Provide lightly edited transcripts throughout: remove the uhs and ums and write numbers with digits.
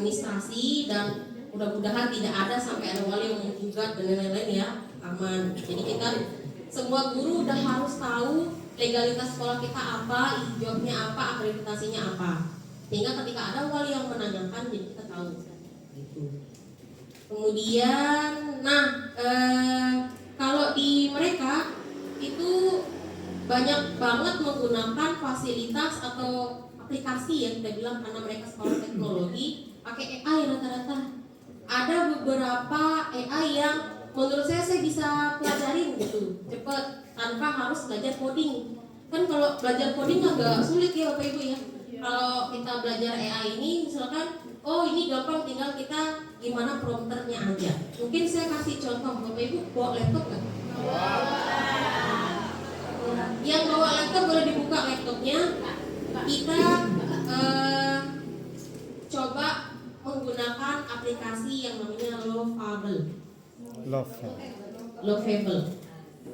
administrasi, dan mudah-mudahan tidak ada sampai ada wali yang menggugat dan lain-lain ya, aman. Jadi kita semua guru udah harus tahu legalitas sekolah kita apa, jobnya apa, akreditasinya apa. Sehingga ketika ada wali yang menanyakan, jadi kita tahu. Gitu. Kemudian, kalau di mereka itu banyak banget menggunakan fasilitas atau aplikasi ya, kita bilang, karena mereka sekolah teknologi pakai AI rata-rata. Ada beberapa AI yang menurut saya bisa pelajarin gitu, cepet, tanpa harus belajar coding. Kan kalau belajar coding agak sulit ya Bapak Ibu ya. Kalau kita belajar AI ini, misalkan, oh ini gampang, tinggal kita gimana prompternya aja. Mungkin saya kasih contoh, Bapak Ibu bawa laptop nggak? Yang bawa laptop boleh dibuka laptopnya. Kita coba menggunakan aplikasi yang namanya Lovable.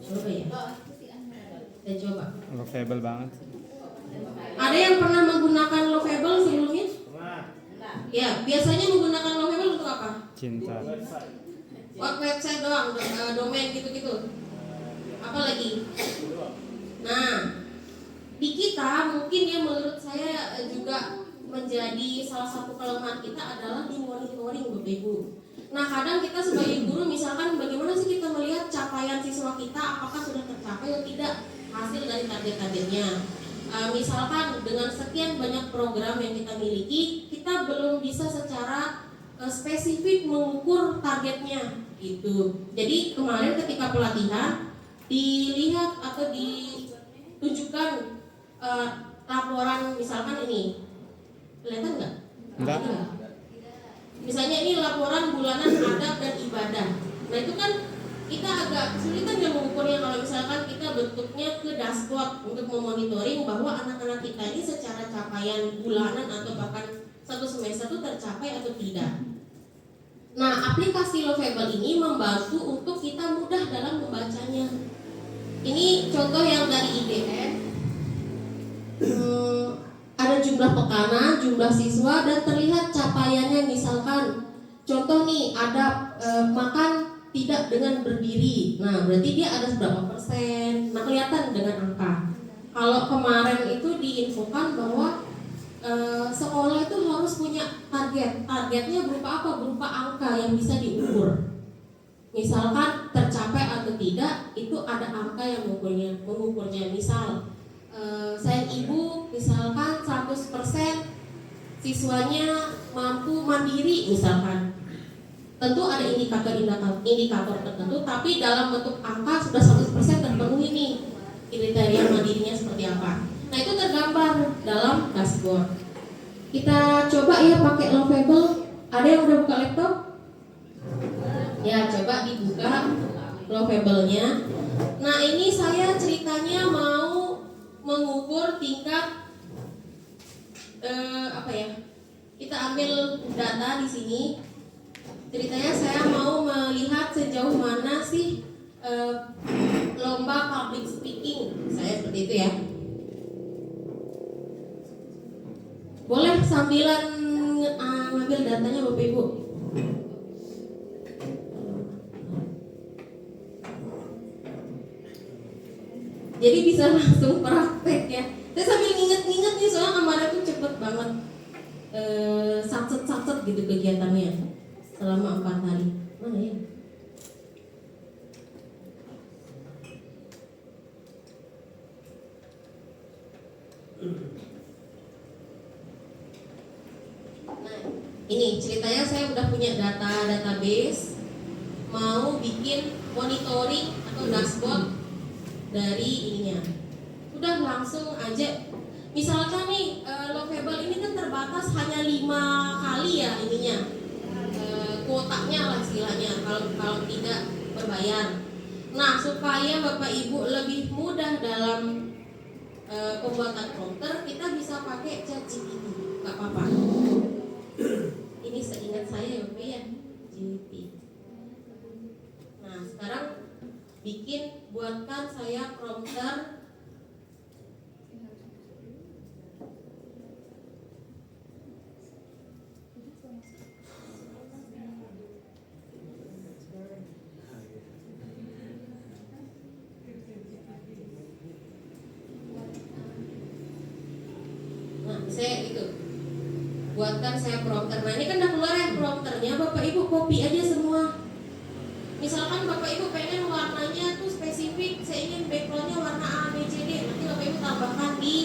Coba ya. Saya coba. Lovable banget. Ada yang pernah menggunakan Lovable sebelumnya? Ya, biasanya menggunakan Lovable untuk apa? Cinta. Website doang, domain gitu-gitu. Apa lagi? Nah, di kita mungkin ya, menurut saya juga menjadi salah satu kelemahan kita adalah di monitoring Bapak Ibu. Nah, kadang kita sebagai guru, misalkan bagaimana sih kita melihat capaian siswa kita, apakah sudah tercapai atau tidak hasil dari target-targetnya. Misalkan dengan sekian banyak program yang kita miliki, kita belum bisa secara spesifik mengukur targetnya gitu. Jadi kemarin ketika pelatihan dilihat atau ditunjukkan laporan, misalkan ini kelihatan nggak? Enggak. Misalnya ini laporan bulanan adab dan ibadah. Nah itu kan kita agak kesulitan ya mengukurnya kalau misalkan kita bentuknya ke dashboard untuk memonitoring bahwa anak-anak kita ini secara capaian bulanan atau bahkan satu semester itu tercapai atau tidak. Nah, aplikasi Lovable ini membantu untuk kita mudah dalam membacanya. Ini contoh yang dari IDN. Ada jumlah pekana, jumlah siswa, dan terlihat capaiannya. Misalkan contoh nih, ada makan tidak dengan berdiri. Nah, berarti dia ada berapa persen. Nah, kelihatan dengan angka. Kalau kemarin itu diinfokan bahwa sekolah itu harus punya target. Targetnya berupa apa? Berupa angka yang bisa diukur. Misalkan tercapai atau tidak, itu ada angka yang mengukurnya. Misal saya ibu, misalkan 100% siswanya mampu mandiri misalkan. Tentu ada indikator tertentu, tapi dalam bentuk angka sudah 100% terpenuhi nih kriteria mandirinya seperti apa. Nah, itu tergambar dalam dashboard. Kita coba ya pakai Lovable. Ada yang udah buka laptop? Ya, coba dibuka Lovable-nya. Nah, ini saya ceritanya mau mengukur tingkat kita ambil data di sini. Ceritanya saya mau melihat sejauh mana sih lomba public speaking saya, seperti itu ya. Boleh sambilan ngambil datanya Bapak Ibu. Jadi bisa langsung praktek ya. Saya sambil nginget-nginget nih, soalnya kemarin tuh cepet banget satset gitu kegiatannya selama 4 hari. Mana ya? Nah, ini ceritanya saya udah punya database, mau bikin monitoring atau dashboard dari ininya. Udah langsung aja. Misalkan nih Lovable ini kan terbatas hanya 5 kali ya ininya, kuotanya lah istilahnya, kalau tidak berbayar. Nah, supaya Bapak Ibu lebih mudah dalam pembuatan prompter, kita bisa pakai ChatGPT, nggak apa-apa. Ini seingat saya ya Bapak ya, GPT. Nah, sekarang buatkan saya prompter. Nah, saya itu buatkan saya prompter. Nah, ini kan udah keluar ya prompternya. Bapak Ibu copy aja semua. Misalkan Bapak Ibu pengen warnanya tuh spesifik, saya ingin backgroundnya warna A, B, C, D. Nanti Bapak Ibu tambahkan di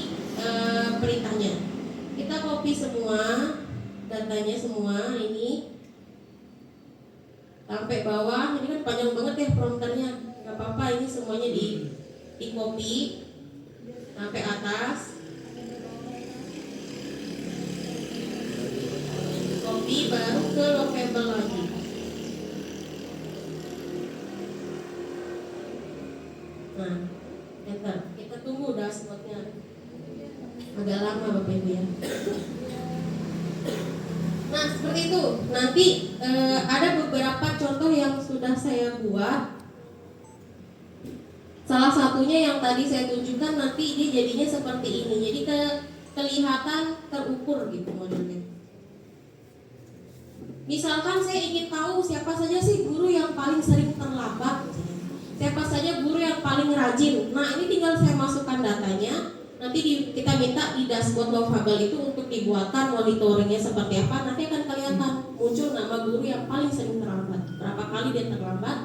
perintahnya. Kita copy semua datanya semua ini sampai bawah. Ini kan panjang banget ya prompternya. Gak apa-apa, ini semuanya di copy sampai atas. Copy baru ke lockable lagi. Nah, enter. Kita tunggu dashboardnya. Agak lama Bapak Ibu ya. Nah, seperti itu. Nanti ada beberapa contoh yang sudah saya buat. Salah satunya yang tadi saya tunjukkan, nanti dia jadinya seperti ini. Jadi kelihatan terukur gitu modelnya. Misalkan saya ingin tahu siapa saja sih guru yang paling sering terlambat, siapa saja guru yang paling rajin. Nah, ini tinggal saya masukkan datanya. Nanti kita minta di dashboard Lovable itu untuk dibuatkan monitoringnya seperti apa. Nanti akan kelihatan muncul nama guru yang paling sering terlambat, berapa kali dia terlambat,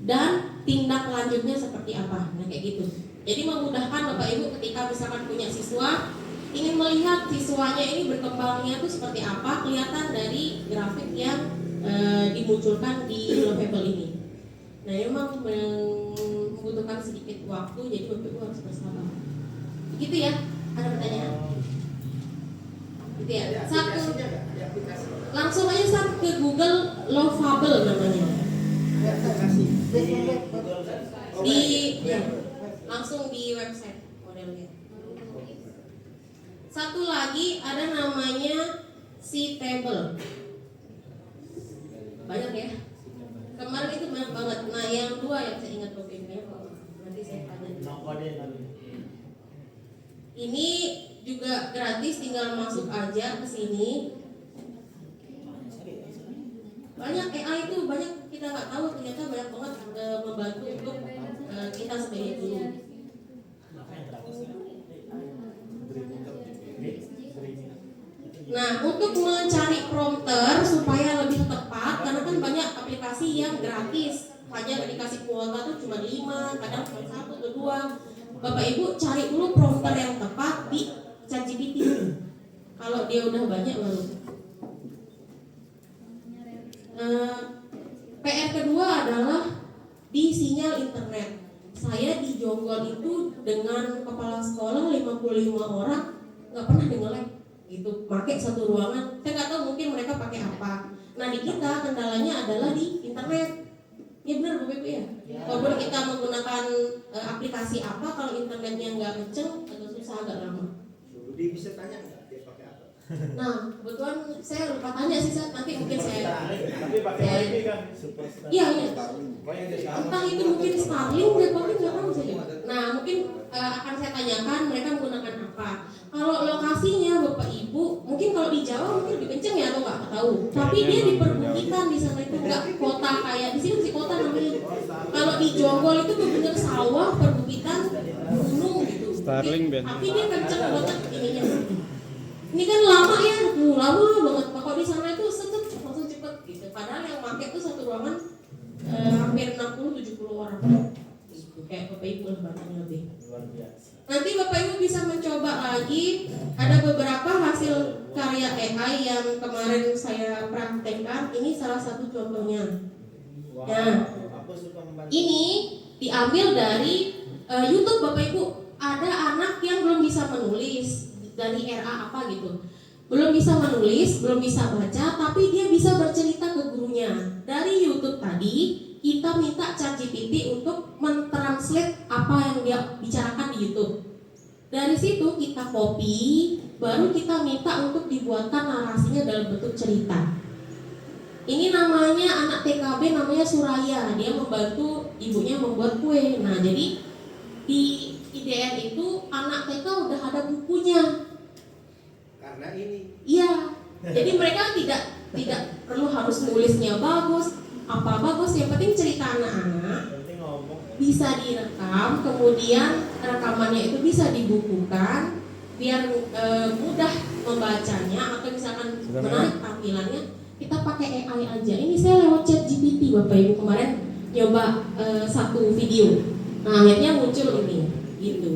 dan tindak lanjutnya seperti apa. Nah, kayak gitu. Jadi memudahkan Bapak Ibu ketika misalkan punya siswa, ingin melihat siswanya ini berkembangnya itu seperti apa, kelihatan dari grafik yang dimunculkan di Lovable ini. Nah, memang membutuhkan sedikit waktu, jadi Bapak Ibu harus bersabar. Gitu ya, ada pertanyaan? Gitu ya. Satu, langsung aja start ke Google Lovable namanya. Langsung di website modelnya. Satu lagi ada namanya C-Table. Banyak ya. Kemarin itu banyak banget. Nah, yang dua yang saya ingat Bapak-Ibu, nanti saya tanya. Ini juga gratis, tinggal masuk aja ke sini. Banyak AI itu banyak kita nggak tahu, ternyata banyak banget membantu untuk kita sebagai guru. Nah, untuk mencari prompter supaya lebih tepat, karena kan banyak aplikasi yang gratis, hanya dikasih kuota tuh cuma 5, kadang cuma 1 atau 2. Bapak Ibu cari dulu prompter yang tepat di ChatGPT. Kalau dia udah banyak baru. PR kedua adalah di sinyal internet. Saya di Jonggol itu dengan kepala sekolah 55 orang nggak pernah nge-lag gitu, pakai satu ruangan. Saya nggak tahu mungkin mereka pakai apa. Nah, di kita kendalanya adalah di internet. Ya benar Bapak Ibu ya. Kalau kita menggunakan aplikasi apa, kalau internetnya nggak kenceng, agak susah, agak lama. Dia bisa tanya nggak dia pakai apa? Nah, kebetulan saya lupa tanya sih, nanti mungkin saya. Tapi pakai wifi kan? Iya. Entah itu mungkin Starlink, mungkin nggak tahu saya. Nah, mungkin akan saya tanyakan mereka menggunakan apa. Kalau lokasinya Bapak Ibu, mungkin kalau di Jawa mungkin lebih kenceng ya atau nggak tahu. Tapi dia di perbukitan di sana itu nggak kota kayak di sini masih kota namanya. Kalau di Jonggol itu benar sawah, perbukitan, gunung gitu. Tapi dia kenceng banget ininya. Ini kan lama ya, lama banget. Kalau di sana itu langsung cepet gitu. Padahal yang pakai tuh satu ruangan hampir 60-70 orang. Kayak Bapak Ibu banyaknya lebih. Nanti Bapak Ibu bisa mencoba lagi. Ada beberapa hasil karya AI yang kemarin saya praktekkan. Ini salah satu contohnya. Nah, ini diambil dari YouTube Bapak Ibu. Ada anak yang belum bisa menulis dari RA apa gitu. Belum bisa menulis, belum bisa baca, tapi dia bisa bercerita ke gurunya. Dari YouTube tadi kita minta ChatGPT untuk mentranslate apa yang dia bicarakan di YouTube. Dari situ kita copy, baru kita minta untuk dibuatkan narasinya dalam bentuk cerita. Ini namanya anak TKB, namanya Suraya. Dia membantu ibunya membuat kue. Nah, jadi di IDN itu anak TK udah ada bukunya. Karena ini. Iya. Jadi mereka tidak perlu harus nulisnya bagus, apa bagus, yang penting cerita anak-anak bisa direkam, kemudian rekamannya itu bisa dibukukan, biar mudah membacanya atau misalkan menarik tampilannya, kita pakai AI aja. Ini saya lewat chat GPT Bapak Ibu kemarin nyoba satu video. Nah akhirnya muncul ini, gitu.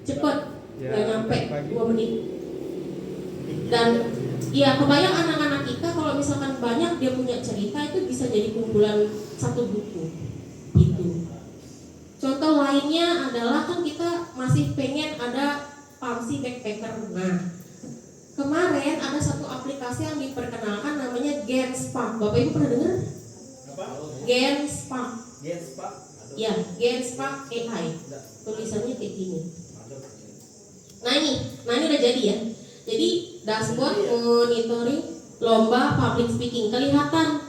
Cepet, nggak nyampe 2 menit. Dan ya kebayang anak-anak kita kalau misalkan banyak dia punya cerita itu bisa jadi kumpulan satu buku, gitu. Contoh lainnya adalah kan kita masih pengen ada Pamsi Backpacker. Nah, kemarin ada satu aplikasi yang diperkenalkan namanya Genspark. Bapak Ibu pernah dengar? Apa? Genspark. Genspark? Ya, Genspark AI. Tulisannya kayak gini. Nah ini udah jadi ya. Jadi dashboard monitoring lomba public speaking. Kelihatan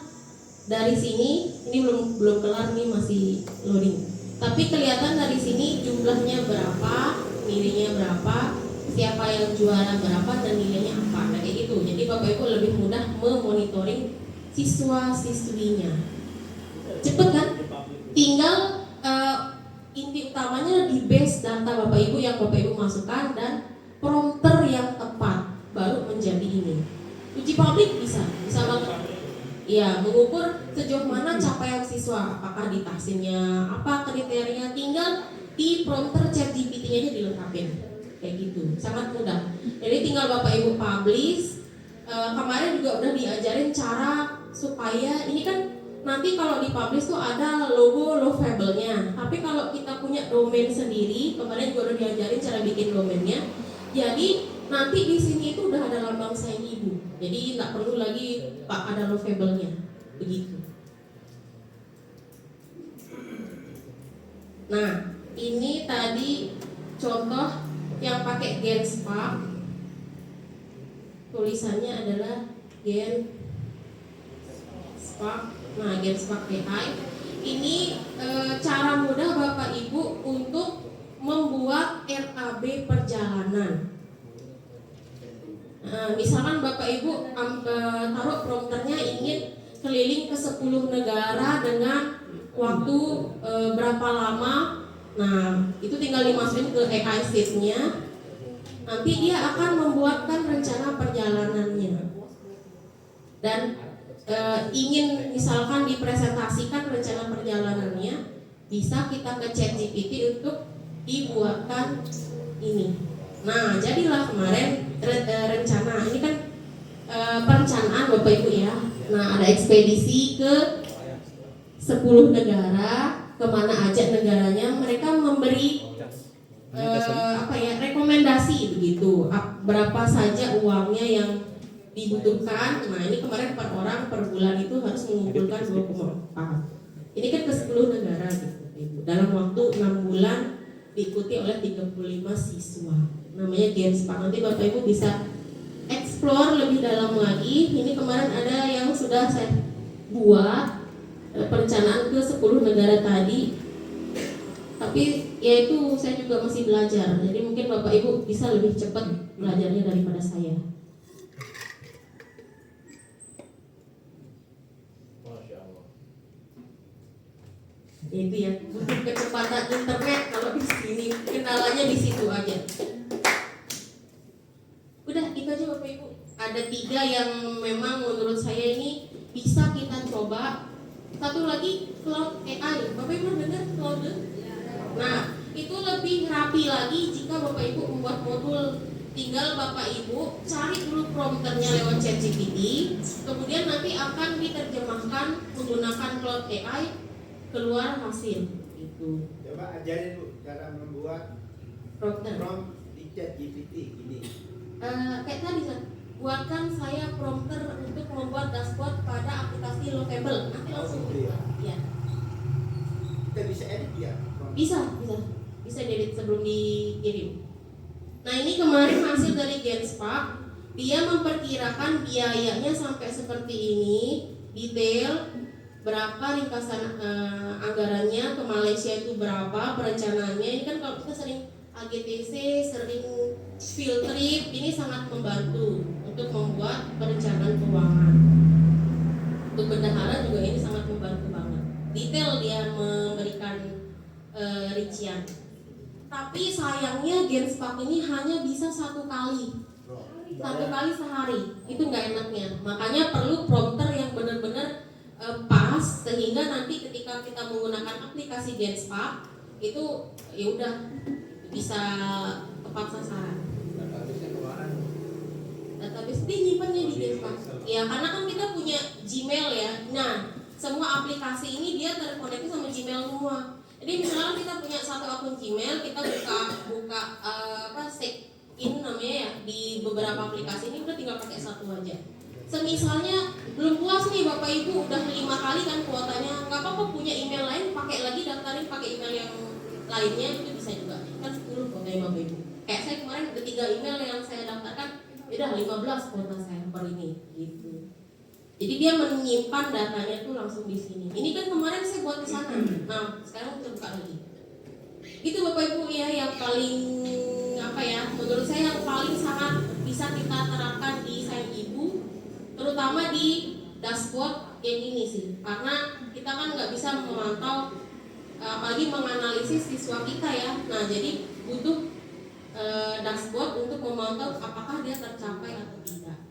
dari sini, ini belum kelar nih, masih loading. Tapi kelihatan dari sini jumlahnya berapa, nilainya berapa, siapa yang juara berapa, dan nilainya apa. Nah kayak gitu. Jadi Bapak Ibu lebih mudah memonitoring siswa-siswinya. Cepet kan? Tinggal inti utamanya di base data Bapak Ibu yang Bapak Ibu masukkan dan prompter yang tepat baru menjadi ini. Uji publik bisa banget. Ya, mengukur sejauh mana capaian siswa, apakah di tahsinnya, apa kriteria, tinggal di prompter chat GPT-nya aja dilengkapin. Kayak gitu, sangat mudah. Jadi tinggal Bapak Ibu publish. Kemarin juga udah diajarin cara supaya ini kan nanti kalau dipublish tuh ada logo Lovable-nya. Tapi kalau kita punya domain sendiri, kemarin juga udah diajarin cara bikin domainnya. Jadi nanti di sini itu udah ada lambang sayang ibu. Jadi nggak perlu lagi Pak ada Lovable-nya. Begitu. Nah, ini tadi contoh yang pakai Genspark. Tulisannya adalah Genspark. Nah, Genspark AI ini cara mudah Bapak Ibu untuk membuat RAB perjalanan. Misalkan Bapak Ibu taruh prompternya ingin keliling ke 10 negara dengan waktu berapa lama. Nah, itu tinggal dimasukin ke AI sheet-nya. Nanti dia akan membuatkan rencana perjalanannya. Dan ingin misalkan dipresentasikan rencana perjalanannya, bisa kita ke ChatGPT untuk dibuatkan ini. Nah, jadilah kemarin rencana ini kan perencanaan Bapak Ibu ya. Nah, ada ekspedisi ke 10 negara, kemana aja negaranya, mereka memberi rekomendasi begitu, berapa saja uangnya yang dibutuhkan. Nah ini kemarin per orang per bulan itu harus mengumpulkan 2,4. Ini kan ke 10 negara gitu, dalam waktu 6 bulan diikuti oleh 35 siswa. Namanya Genspark. Nanti Bapak Ibu bisa explore lebih dalam lagi. Ini kemarin ada yang sudah saya buat perencanaan ke 10 negara tadi. Tapi ya itu saya juga masih belajar. Jadi mungkin Bapak Ibu bisa lebih cepat belajarnya daripada saya. Itu ya, butuh kecepatan internet. Kalau di sini kendalanya di situ aja. Udah itu aja Bapak Ibu. Ada 3 yang memang menurut saya ini bisa kita coba. Satu lagi Cloud AI. Bapak Ibu dengar Cloud? Nah itu lebih rapi lagi jika Bapak Ibu membuat modul. Tinggal Bapak Ibu cari dulu prompternya lewat ChatGPT, kemudian nanti akan diterjemahkan menggunakan Cloud AI, keluar hasil itu. Coba ajarin Bu cara membuat Prompter. prompt di ChatGPT ini. Kayak tadi kan, buatkan saya prompter untuk membuat dashboard pada aplikasi Lovable. Nanti langsung. Ya. Kita bisa edit ya? Bisa diedit sebelum dikirim. Nah ini kemarin hasil dari Genspark. Dia memperkirakan biayanya sampai seperti ini, detail. Berapa ringkasan anggarannya ke Malaysia itu berapa perencanaannya. Ini kan kalau kita sering AGTC, sering field trip, ini sangat membantu untuk membuat perencanaan keuangan. Untuk bendahara juga ini sangat membantu banget. Detail dia memberikan rincian. Tapi sayangnya Genspark ini hanya bisa satu kali sehari. Itu nggak enaknya. Makanya perlu prompter yang benar-benar pas, sehingga nanti ketika kita menggunakan aplikasi Genspark itu ya udah bisa tepat sasaran. Database dia nyimpannya di Genspark. Ya karena kan kita punya Gmail ya. Nah, semua aplikasi ini dia terkoneksi sama Gmail semua. Jadi misalnya kita punya satu akun Gmail, kita buka sign in namanya ya di beberapa aplikasi ini udah tinggal pakai satu aja. Semisalnya belum puas nih Bapak Ibu udah 5 kali kan kuotanya, nggak apa-apa punya email lain, pakai lagi daftarin pakai email yang lainnya itu bisa juga. Kan 10 kuotanya Bapak Ibu. Kayak saya kemarin ada 3 email yang saya daftarkan, udah 15 kuota saya per ini gitu. Jadi dia menyimpan datanya tuh langsung di sini. Ini kan kemarin saya buat di sana. Nah, sekarang kita buka lagi. Itu Bapak Ibu ya yang paling menurut saya yang paling sangat bisa kita terapkan di Sign Ibu, terutama di dashboard yang ini sih. Karena kita kan nggak bisa memantau apalagi menganalisis siswa kita ya. Nah, jadi butuh dashboard untuk memantau apakah dia tercapai atau tidak.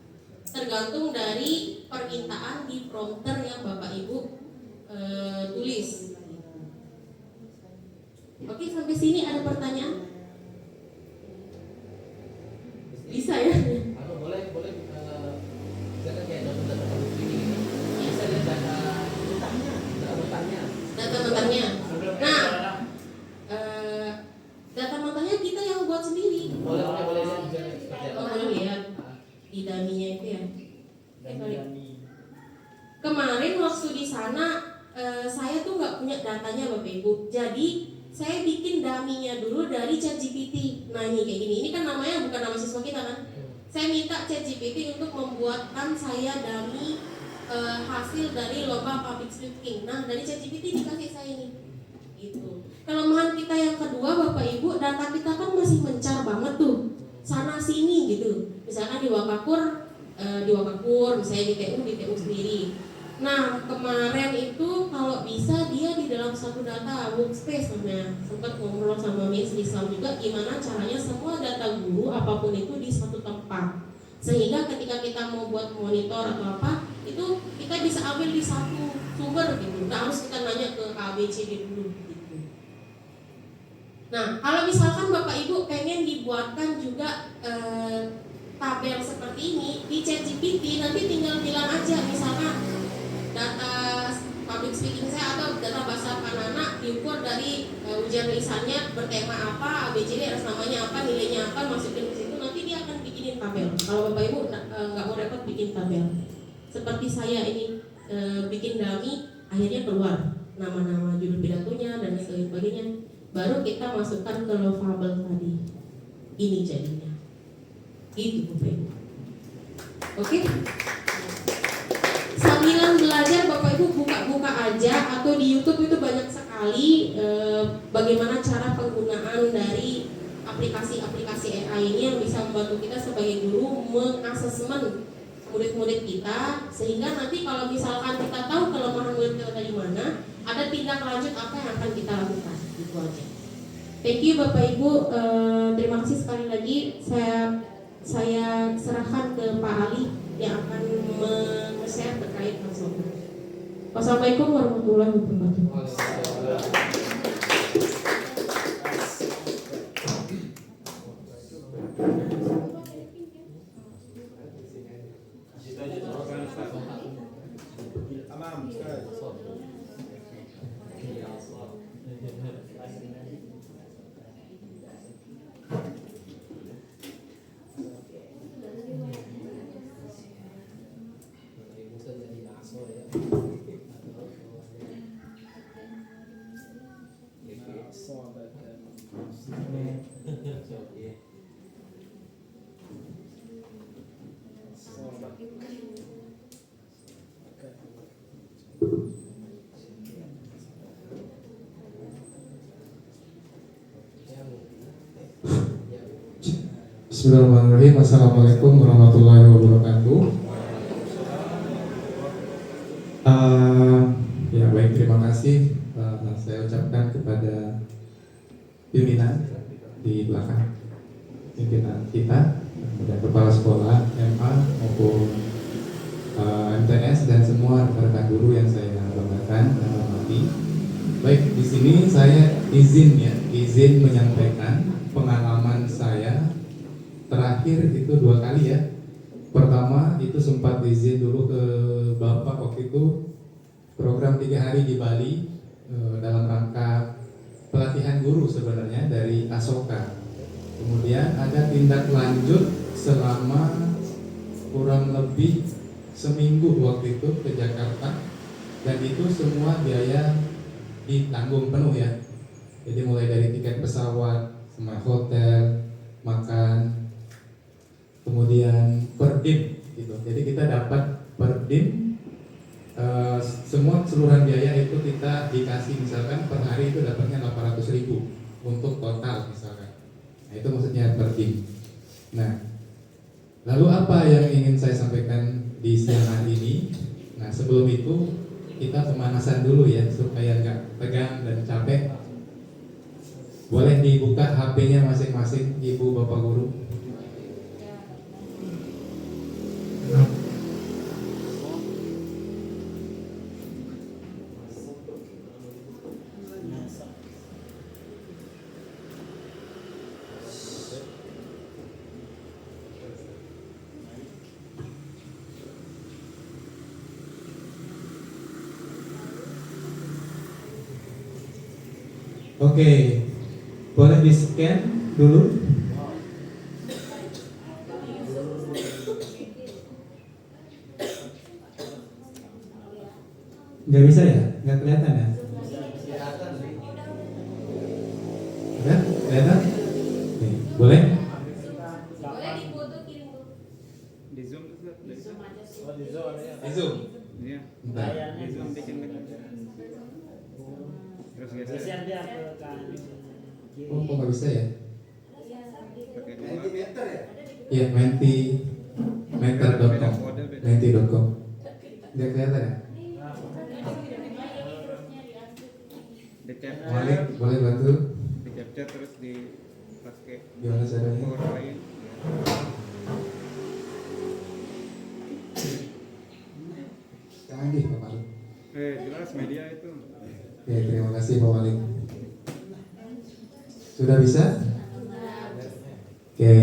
Tergantung dari permintaan di prompter yang Bapak Ibu tulis. Oke, sampai sini ada pertanyaan? Bisa ya? Boleh saya kayak data ini bisa lihat data mentahnya. Data mentahnya. Nah, data mentahnya kita yang buat sendiri. Boleh lihat seperti apa? Boleh lihat di dummy-nya itu ya. Kemarin waktu di sana saya tuh nggak punya datanya Bapak Ibu. Jadi saya bikin dummy-nya dulu dari ChatGPT. Nah ini kayak gini. Ini kan namanya bukan nama siswa kita kan. Saya minta ChatGPT untuk membuatkan saya dummy hasil dari lomba public speaking. Nah dari ChatGPT dikasih saya ini. Gitu. Kelemahan kita yang kedua Bapak Ibu, data kita kan masih mencar banget tuh. Sana sini gitu. Misalkan di Wakakur, misalnya di TU sendiri. Nah kemarin itu kalau bisa dia di dalam satu data workspace namanya. Sempat ngobrol sama Miss Rizal juga gimana caranya semua data guru apapun itu di satu tempat, sehingga ketika kita mau buat monitor atau apa itu kita bisa ambil di satu sumber gitu, nggak harus kita nanya ke ABCD dulu gitu. Nah kalau misalkan Bapak Ibu pengen dibuatkan juga tabel seperti ini di ChatGPT, nanti tinggal bilang aja misalkan data public speaking saya atau data bahasa anak-anak diukur dari ujian lisannya bertema apa, ABCD atas namanya apa, nilainya apa, masukin ke situ, nanti dia akan bikinin tabel. Kalau Bapak Ibu nggak mau repot bikin tabel, seperti saya ini bikin dummy, akhirnya keluar nama-nama judul pidatonya dan sebagainya, baru kita masukkan ke lovable tadi. Ini jadinya, itu Bapak Ibu. Oke? Sambilan belajar Bapak Ibu buka-buka aja, atau di YouTube itu banyak sekali bagaimana cara penggunaan dari aplikasi-aplikasi AI ini yang bisa membantu kita sebagai guru mengasesmen murid-murid kita, sehingga nanti kalau misalkan kita tahu kelemahan murid kita dari mana, ada tindak lanjut apa yang akan kita lakukan. Itu aja. Thank you Bapak Ibu. Terima kasih sekali lagi. Saya serahkan ke Pak Ali yang akan share terkait masalah. Wassalamualaikum warahmatullahi wabarakatuh. Bismillahirrahmanirrahim. Assalamualaikum warahmatullahi wabarakatuh. Ya baik, terima kasih saya ucapkan kepada pimpinan di belakang pimpinan kita, kemudian kepala sekolah, MA maupun MTS dan semua rekan-rekan guru yang saya banggakan dan hormati. Baik, di sini saya izin menyampaikan pengalaman saya terakhir itu 2 kali ya. Pertama itu sempat izin dulu ke Bapak waktu itu program 3 hari di Bali dalam rangka pelatihan guru sebenarnya dari Asoka. Kemudian ada tindak lanjut selama kurang lebih seminggu waktu itu ke Jakarta, dan itu semua biaya ditanggung penuh ya. Jadi mulai dari tiket pesawat, sama hotel, makan, kemudian per dim gitu. Jadi kita dapat per dim, semua keseluruhan biaya itu kita dikasih, misalkan per hari itu dapatnya 800.000 untuk total misalkan. Nah itu maksudnya per dim. Nah lalu apa yang ingin saya sampaikan di siang hari ini? Nah sebelum itu kita pemanasan dulu ya supaya nggak tegang dan capek. Boleh dibuka HP-nya masing-masing, Ibu Bapak Guru. Oke, boleh di-scan dulu. Nggak bisa ya? Nggak kelihatan ya? Udah? Kelihatan? Nih, boleh? Boleh dipoto kirim tuh. Di Zoom tuh, Oh, di Zoom ada ya? Di Zoom. iya. Bentar. Di Zoom bikin terus geser Oh, kok nggak bisa ya? pakai dua. Mentimeter ya? Iya, menti.com. Menti.com. Nggak kelihatan ya? Di capture, Malik, boleh bantu? di capture terus dipakai Gimana caranya? power lain. Canggih Pak Malik. Jelas media itu. Oke, terima kasih Pak Malik. Sudah bisa? Oke.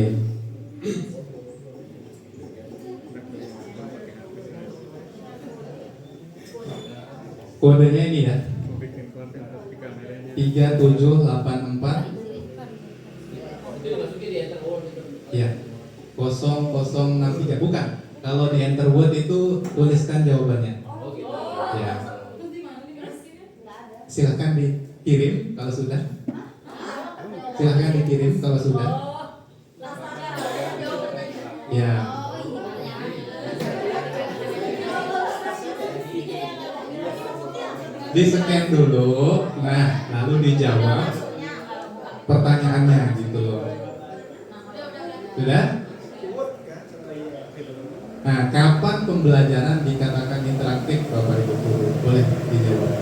Kodenya ini ya, Mau bikin konten tapi kameranya 3784 Itu dimasukin di enter word itu. ya 0063. Bukan. Kalau di enter word itu tuliskan jawabannya. Oh gitu. Ya. Silahkan dikirim kalau sudah. Silahkan dikirim kalau sudah. Ya. Di-scan dulu. Nah, lalu dijawab pertanyaannya gitu loh. Sudah? Nah, kapan pembelajaran dikatakan interaktif, Bapak Ibu Guru? Boleh dijawab.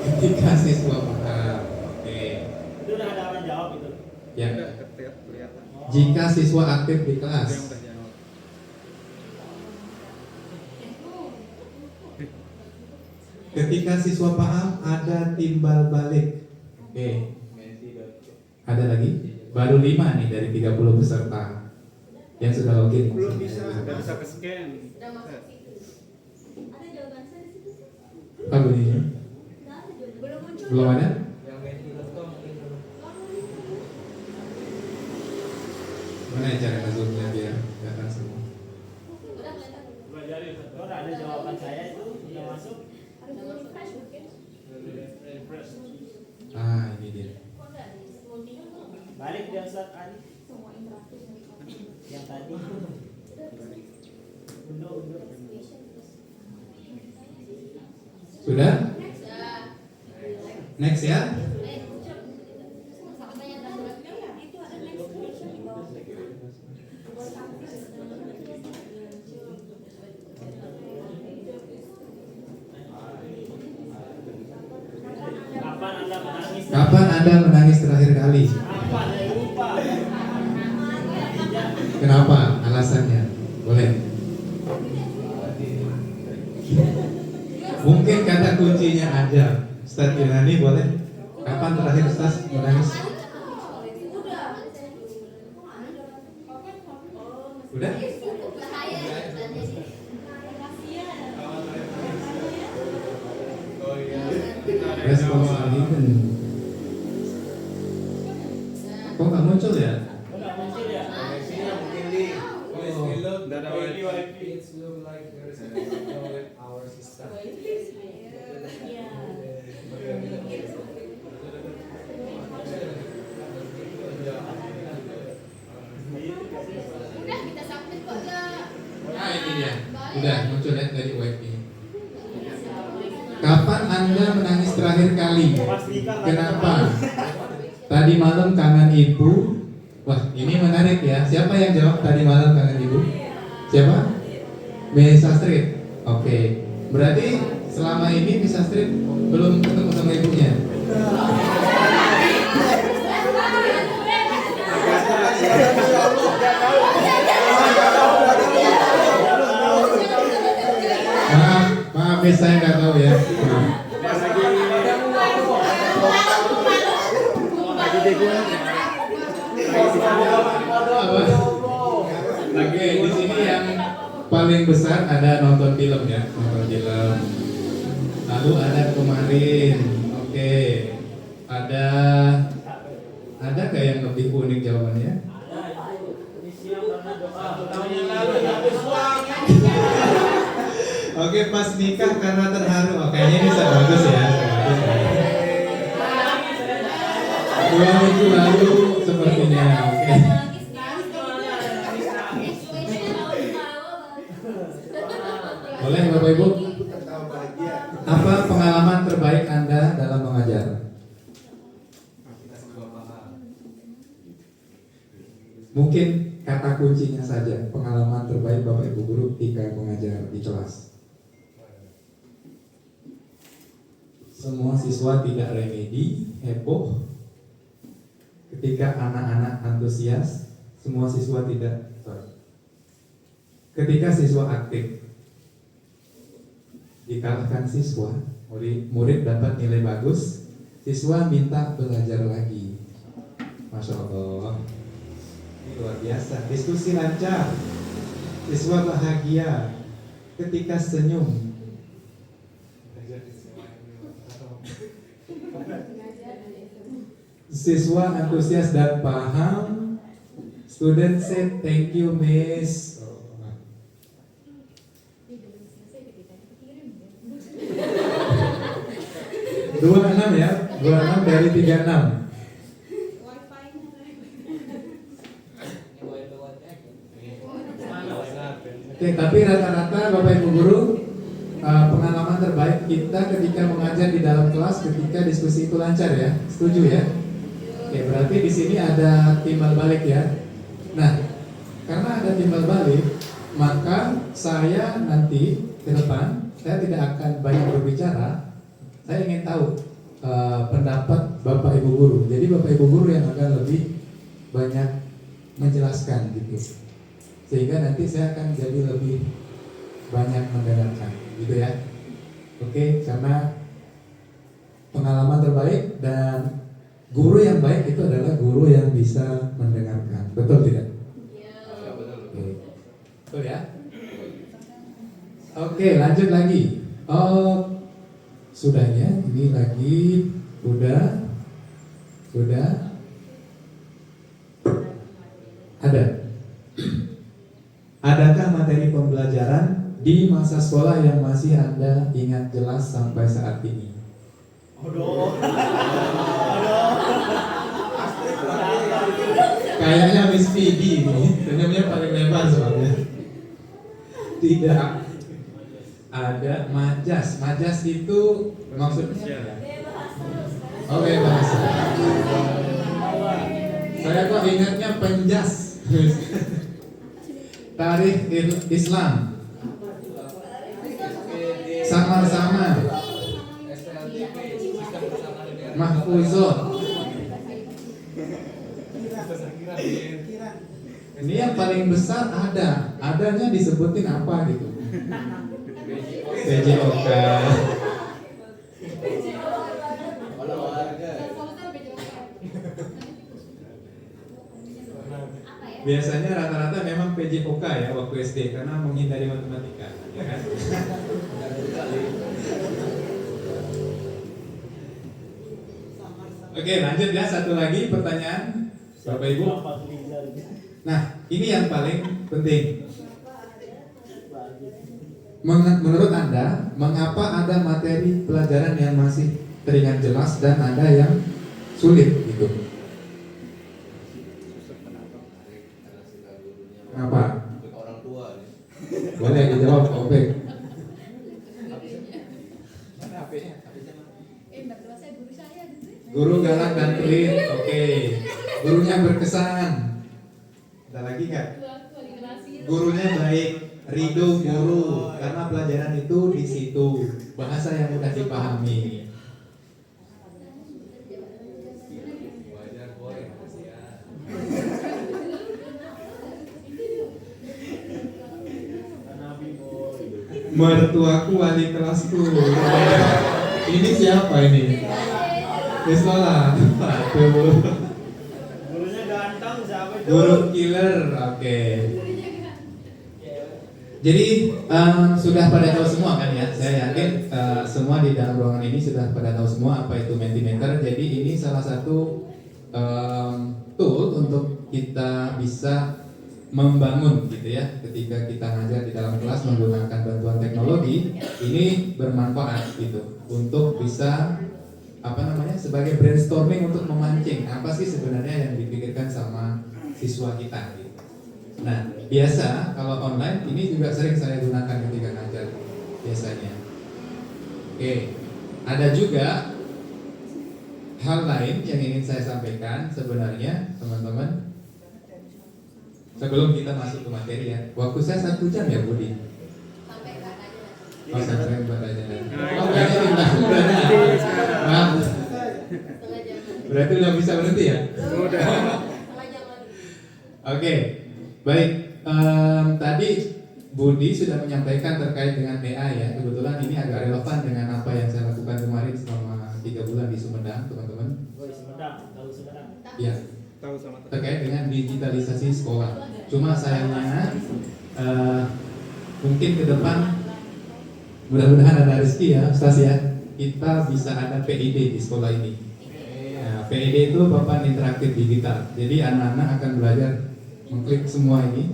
Ketika siswa paham. Oke. Itu udah ada orang jawab itu. Ya. udah kelihatan. Jika siswa aktif di Itu yang kelas. udah jawab. Ketika siswa paham, ada timbal balik. Oke. Ada lagi? Baru 5 nih dari 30 peserta yang sudah login. Belum bisa. Udah bisa ke scan. Ada jawaban saya di situ sih. Apa bunyinya? Nggak ada jawaban. Belum muncul. Belum ada? Yang menti.com mungkin belum. Mana ya cara nge-zoomnya biar kelihatan semua? Udah kelihatan. Kalau ada jawaban saya itu udah masuk. Harus di refresh mungkin. Ah, ini dia. Kok nggak ada? Multinya belum. Balik dia Ustaz Ali Semua interaktif. yang tadi. Undur. Sudah? Ya. Next ya? Sama tanya tadi. Itu ada next question di bawah. Kapan Anda menangis? Kapan Anda menangis terakhir kali? Kapan Kenapa? Alasannya? Boleh. Mungkin kata kuncinya aja. Ustaz Yunani boleh? Kapan terakhir Ustaz menangis? Udah? Respons Aliden. Kok nggak muncul ya? Enggak muncul ya? Udah ada wifi. It's look like there is a problem with our system. Udah kita submit kok enggak. Nah ini dia. Udah muncul ya dari wifi. Kapan Anda menangis terakhir kali? Kenapa? Tadi malam kangen ibu. Wah, ini menarik ya. Siapa yang jawab tadi malam kangen ibu? Siapa? Miss Astrid. Oke. Berarti selama ini Miss Astrid belum ketemu sama ibunya. Maaf Miss, saya nggak tahu ya. Maaf. Oke, di sini yang paling besar ada nonton film ya, nonton film. Lalu ada kemarin, oke, ada nggak yang lebih unik jawabannya? Oke, pas nikah karena terharu. Oh, kayaknya ini bagus ya. Bagus ya. 2 minggu lalu sepertinya. Oke. Boleh Bapak Ibu? Tertawa bahagia. Apa pengalaman terbaik Anda dalam mengajar? Mungkin kata kuncinya saja, pengalaman terbaik Bapak Ibu guru ketika mengajar di kelas. Semua siswa tidak remedi, heboh. Ketika anak-anak antusias, semua siswa tidak. Ketika siswa aktif, dikalahkan siswa, murid dapat nilai bagus, siswa minta belajar lagi. Masya Allah, ini luar biasa. Diskusi lancar, siswa bahagia, ketika senyum. Siswa antusias dan paham. Student said thank you miss. 26 ya, 26 dari 36. Oke, tapi rata-rata Bapak Ibu guru, pengalaman terbaik kita ketika mengajar di dalam kelas ketika diskusi itu lancar ya, setuju ya? Oke, berarti di sini ada timbal balik ya. Nah, karena ada timbal balik, maka saya nanti ke depan saya tidak akan banyak berbicara. Saya ingin tahu pendapat Bapak Ibu guru. Jadi Bapak Ibu guru yang akan lebih banyak menjelaskan gitu, sehingga nanti saya akan jadi lebih banyak mendengarkan, gitu ya. Oke, karena pengalaman terbaik dan guru yang baik itu adalah guru yang bisa mendengarkan, betul tidak? Oke, betul ya. Oke, lanjut lagi. Sudah ya, ini lagi sudah ada. Adakah materi pembelajaran di masa sekolah yang masih Anda ingat jelas sampai saat ini? Kayaknya Miss Phoebe ini, senyumnya paling lebar soalnya. Tidak. Ada majas. Majas itu maksudnya apa? Oke, bahasa. Saya kok ingatnya penjas. Tarikh Islam. Samar-samar. Mahfuzot. Ini yang paling besar adanya disebutin apa gitu? PJOK. Olahraga. Biasanya rata-rata memang PJOK ya waktu SD karena menghindari matematika, ya kan? Oke, lanjut ya, satu lagi pertanyaan Bapak Ibu. Nah, ini yang paling penting. Menurut Anda, mengapa ada materi pelajaran yang masih terlihat jelas dan ada yang sulit gitu? Kenapa? Orang tua nih. Boleh dijawab, Pak Opek. Mana HP-nya? Guru galak dan pelit, oke. Gurunya berkesan. Ada lagi nggak? Gurunya baik, ridho guru, karena pelajaran itu di situ, bahasa yang mudah dipahami. Wajar boy, kasihan. Mertuaku wali kelasku. Ini siapa ini? Di sekolah. Aduh. Gurunya ganteng siapa itu? Guru killer, oke. Jadi sudah pada tahu semua kan ya? Saya yakin semua di dalam ruangan ini sudah pada tahu semua apa itu Mentimeter. Jadi ini salah satu tool untuk kita bisa membangun gitu ya. Ketika kita ngajar di dalam kelas menggunakan bantuan teknologi, ini bermanfaat gitu untuk bisa sebagai brainstorming untuk memancing apa sih sebenarnya yang dipikirkan sama siswa kita gitu. Nah, biasa kalau online ini juga sering saya gunakan ketika ngajar biasanya. Oke, ada juga hal lain yang ingin saya sampaikan sebenarnya teman-teman. Sebelum kita masuk ke materi ya, waktu saya 1 jam ya Budi. Oh, sampai badannya. Oh, kayaknya udah. Maaf. Berarti udah bisa berhenti ya? Udah. Oke, baik. Tadi Budi sudah menyampaikan terkait dengan AI ya. Kebetulan ini agak relevan dengan apa yang saya lakukan kemarin selama 3 bulan di Sumedang, teman-teman. Oh, Sumedang, tahu Sumedang. Ya, Tahu sama tahu. terkait dengan digitalisasi sekolah. Cuma sayangnya mungkin ke depan mudah-mudahan ada rezeki ya, Ustaz ya. Kita bisa ada PID di sekolah ini. Nah, PID itu papan interaktif digital. Jadi anak-anak akan belajar mengklik semua ini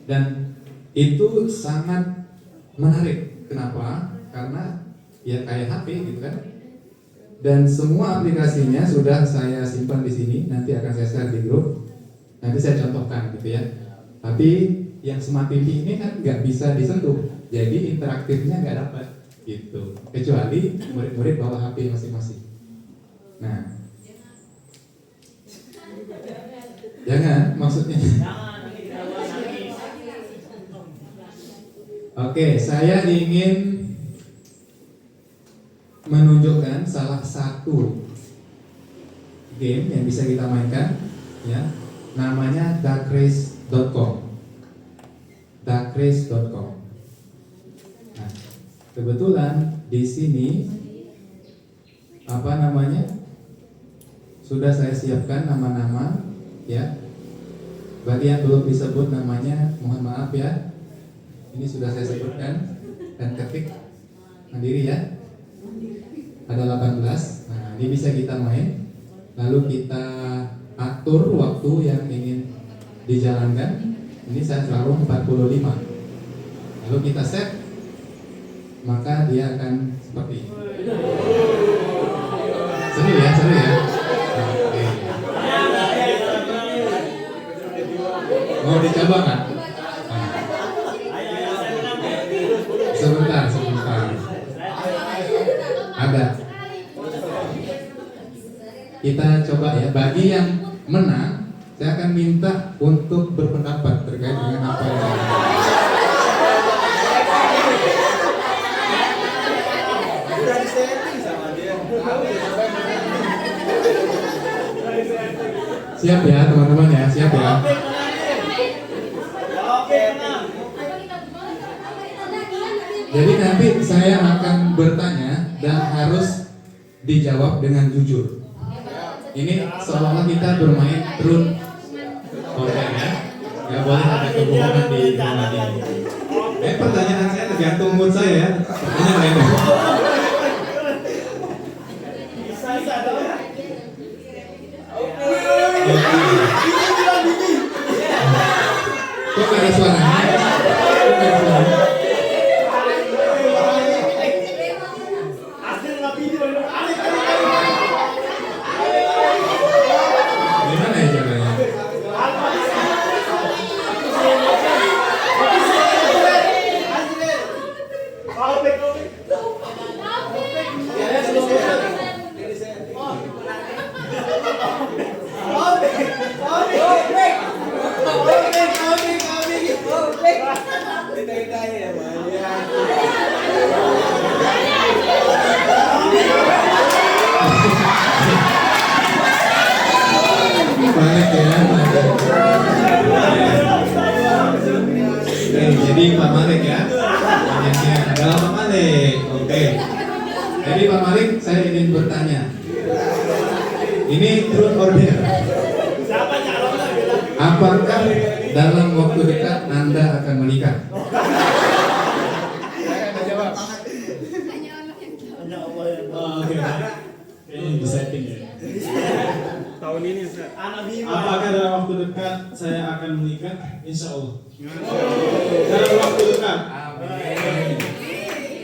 dan itu sangat menarik. Kenapa? Karena ya kayak HP gitu kan. Dan semua aplikasinya sudah saya simpan di sini. Nanti akan saya share di grup. Nanti saya contohkan gitu ya. Tapi yang Smart TV ini kan nggak bisa disentuh. Jadi interaktifnya nggak dapat gitu. Kecuali murid-murid bawa HP masing-masing. Nah, jangan maksudnya. Jangan nanti kita buat nangis. Oke, saya ingin menunjukkan salah satu game yang bisa kita mainkan ya. Namanya darkrace.com. darkrace.com. Nah, kebetulan di sini sudah saya siapkan nama-nama ya. Bagi yang belum disebut namanya, mohon maaf ya. Ini sudah saya sebutkan dan ketik mandiri ya. Ada 18. Nah, ini bisa kita main. Lalu kita atur waktu yang ingin dijalankan. Ini saya taruh 45. Lalu kita set, maka dia akan seperti ini. Seru ya, seru ya. Oke. Mau dicoba kan? Sebentar. Ada. Kita coba ya. Bagi yang menang, saya akan minta untuk berpendapat terkait dengan apa yang Udah disetting sama dia. Tahu ya apa yang menang. siap ya teman-teman ya, siap ya. Jadi nanti saya akan bertanya dan harus dijawab dengan jujur. Ini seolah-olah kita bermain truth or dare ya. Gak boleh ada kebohongan di ruangan ini. Pertanyaan saya tergantung mood saya ya. Pertanyaan lain. Bisa dong. Kok gak ada suaranya? Asli nggak video ini. Gimana ya caranya? Balik ya. Oke, jadi Pak Malik ya. Pertanyaannya adalah Pak Malik. Oke. Jadi Pak Malik, saya ingin bertanya. Ini truth or dare? Siapa calonnya bilang? Apakah dalam waktu dekat Anda akan menikah? Hanya Allah yang tahu. Oke, kayaknya di setting ya. Tahun ini Ustaz. Anak Bima. Apakah dalam waktu dekat saya akan menikah? Insya Allah. Dalam waktu dekat.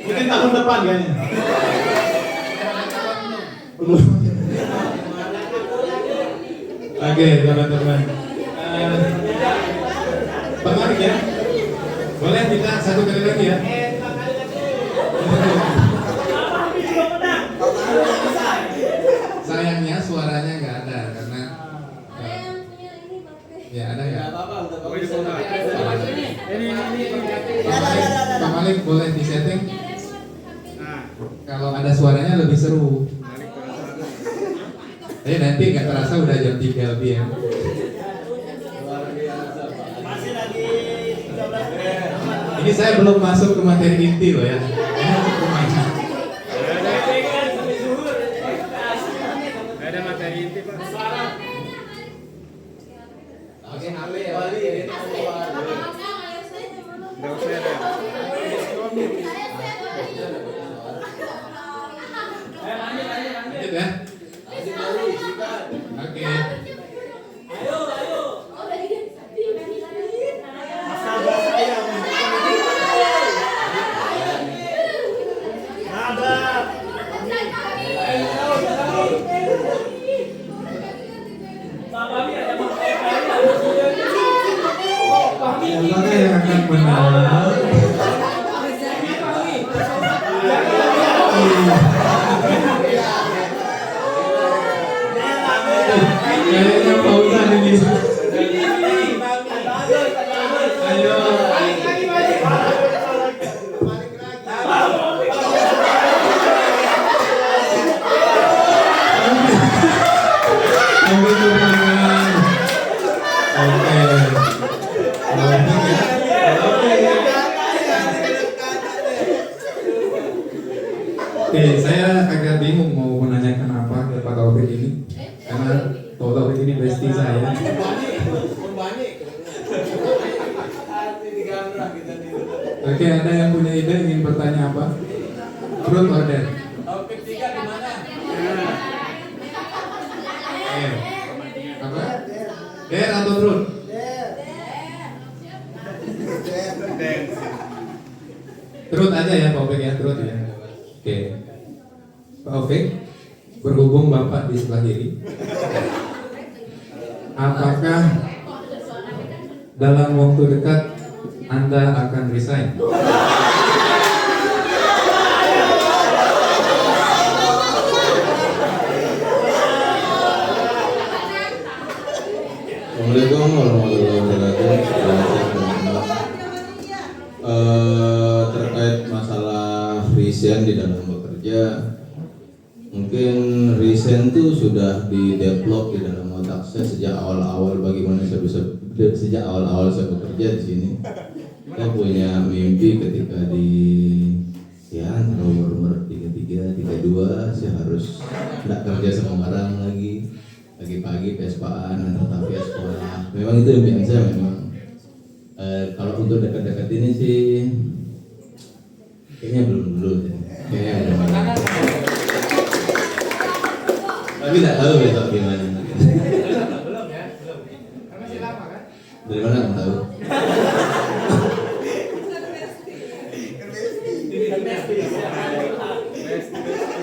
Mungkin tahun depan kayaknya. Belum. Oke, teman-teman. Pak Malik ya. Boleh kita satu kali lagi ya? Sayangnya suaranya nggak ada karena ya ada nggak? Oh, ini bola. Ini. Pak Malik boleh disetting? Nah, Kalau ada suaranya lebih seru. balik ke sana. Nanti nggak terasa udah jam 3 lebih ya. Masih lagi 13 menit. Ini saya belum masuk ke materi inti loh ya. Ini untuk permainan. Ada materi inti Pak. Oke, Ale ya, Wali. Nggak usah ada. Lanjut ya. Oke. Astaga saya. Nada. Siapa yang akan menang? Kayaknya Fauzan ini. Ayo. Ambil kemenangan. Oke. Oke, saya agak bingung mau menanyakan apa ke Pak Taufik ini karena Pak Taufik ini bestie saya. Oke, ada yang punya ide ingin bertanya apa? Truth or dare? Topik 3 di mana? Apa? Dare atau truth? Truth aja ya Pak Taufik ya, truth ya. Oke. Pak Taufik, berhubung Bapak di sebelah kiri, apakah dalam waktu dekat Anda akan resign? Assalamualaikum warahmatullahi wabarakatuh. Terkait masalah resign di dalam bekerja, mungkin resign itu sudah di develop di dalam otak saya sejak awal-awal bagaimana saya sejak awal-awal saya bekerja di sini, saya punya mimpi ketika di antara umur 33, 32 saya harus tidak kerja sama orang lagi, pagi-pagi vespaan atau via sekolah. Memang itu impian saya memang. Kalau untuk dekat-dekat ini sih kayaknya belum dulu ya. Kayaknya belum. Tapi tidak tahu besok gimana. Belum ya, belum. Kan masih lama kan? Dari mana kamu tahu?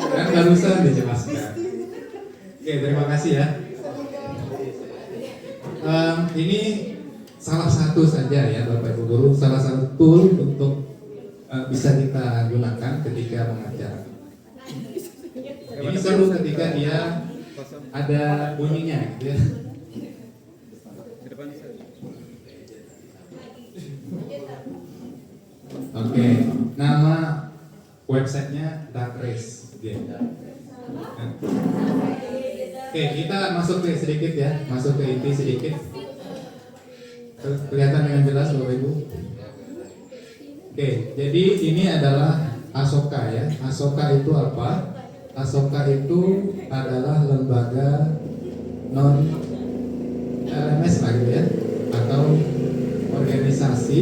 Kan barusan dijelaskan. Oke, terima kasih ya. Ini salah satu saja ya Bapak Ibu Guru, salah satu tool untuk bisa kita gunakan ketika mengajar. Ini seru ketika dia ada bunyinya gitu ya. Oke, nama websitenya Dark Race. Oke, kita masuk ke sedikit ya, masuk ke inti sedikit. Kelihatan dengan jelas Bapak Ibu. Oke, jadi ini adalah Asoka ya. Asoka itu apa? Asoka itu adalah lembaga non LMS lah gitu ya, atau organisasi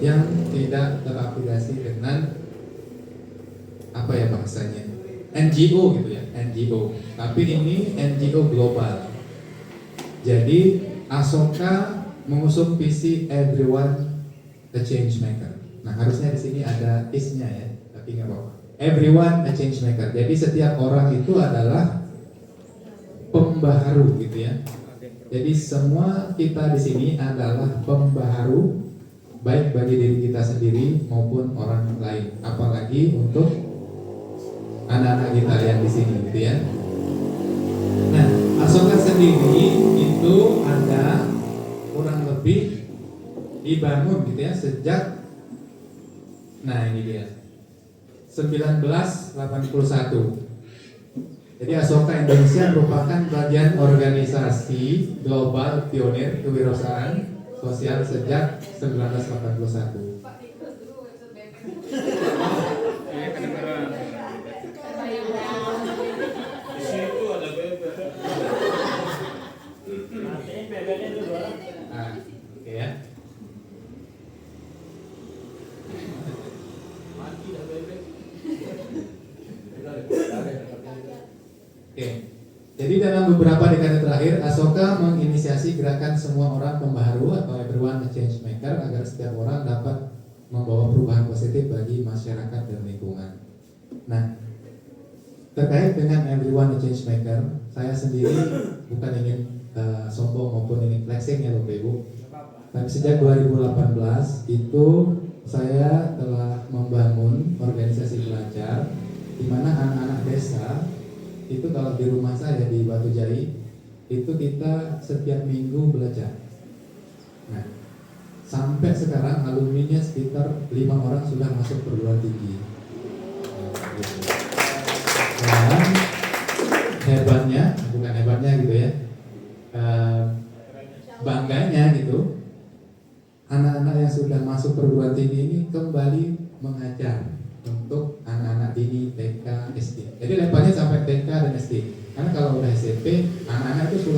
yang tidak terafiliasi dengan apa ya bahasanya, NGO gitu ya, NGO. Tapi ini NGO global. Jadi Asoka mengusung visi everyone a change maker. Nah harusnya di sini ada is-nya ya, tapi nggak apa-apa. Everyone a change maker. Jadi setiap orang itu adalah pembaharu gitu ya. Jadi semua kita di sini adalah pembaharu, baik bagi diri kita sendiri maupun orang lain. Apalagi untuk anak-anak kita yang di sini gitu ya. Nah, Asoka sendiri itu ada kurang lebih dibangun gitu ya sejak, nah ini dia, 1981. Jadi Asoka Indonesia merupakan bagian organisasi global pionir kewirausahaan sosial sejak 1981. Di situ ada bebek. Artinya bebeknya itu dua. Nah, oke ya. Mati dah bebek. Oke. Jadi dalam beberapa dekade terakhir, Asoka menginisiasi gerakan semua orang pembaharu atau everyone a change maker agar setiap orang dapat membawa perubahan positif bagi masyarakat dan lingkungan. Nah, terkait dengan everyone a change maker, saya sendiri bukan ingin sombong maupun ingin flexing ya Bapak Ibu. Tapi sejak 2018 itu saya telah membangun organisasi belajar di mana anak-anak desa itu kalau di rumah saya di Batu Jai itu kita setiap minggu belajar. Nah, sampai sekarang alumninya sekitar 5 orang sudah masuk perguruan tinggi. Dan hebatnya, bukan hebatnya gitu ya, bangganya gitu, anak-anak yang sudah masuk perguruan tinggi ini kembali mengajar untuk anak-anak dini TK, SD. Jadi levelnya sampai TK dan SD. Karena kalau udah SMP, anak-anak itu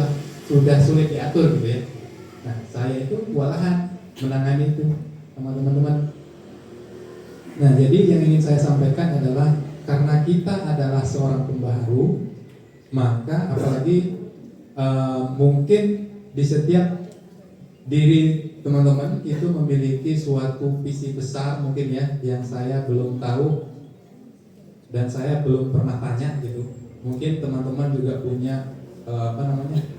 sudah sulit diatur gitu ya. Nah, saya itu kewalahan menangani itu sama teman-teman. Nah, jadi yang ingin saya sampaikan adalah karena kita adalah seorang pembaharu, maka apalagi mungkin di setiap diri teman-teman itu memiliki suatu visi besar mungkin ya yang saya belum tahu dan saya belum pernah tanya gitu. Mungkin teman-teman juga punya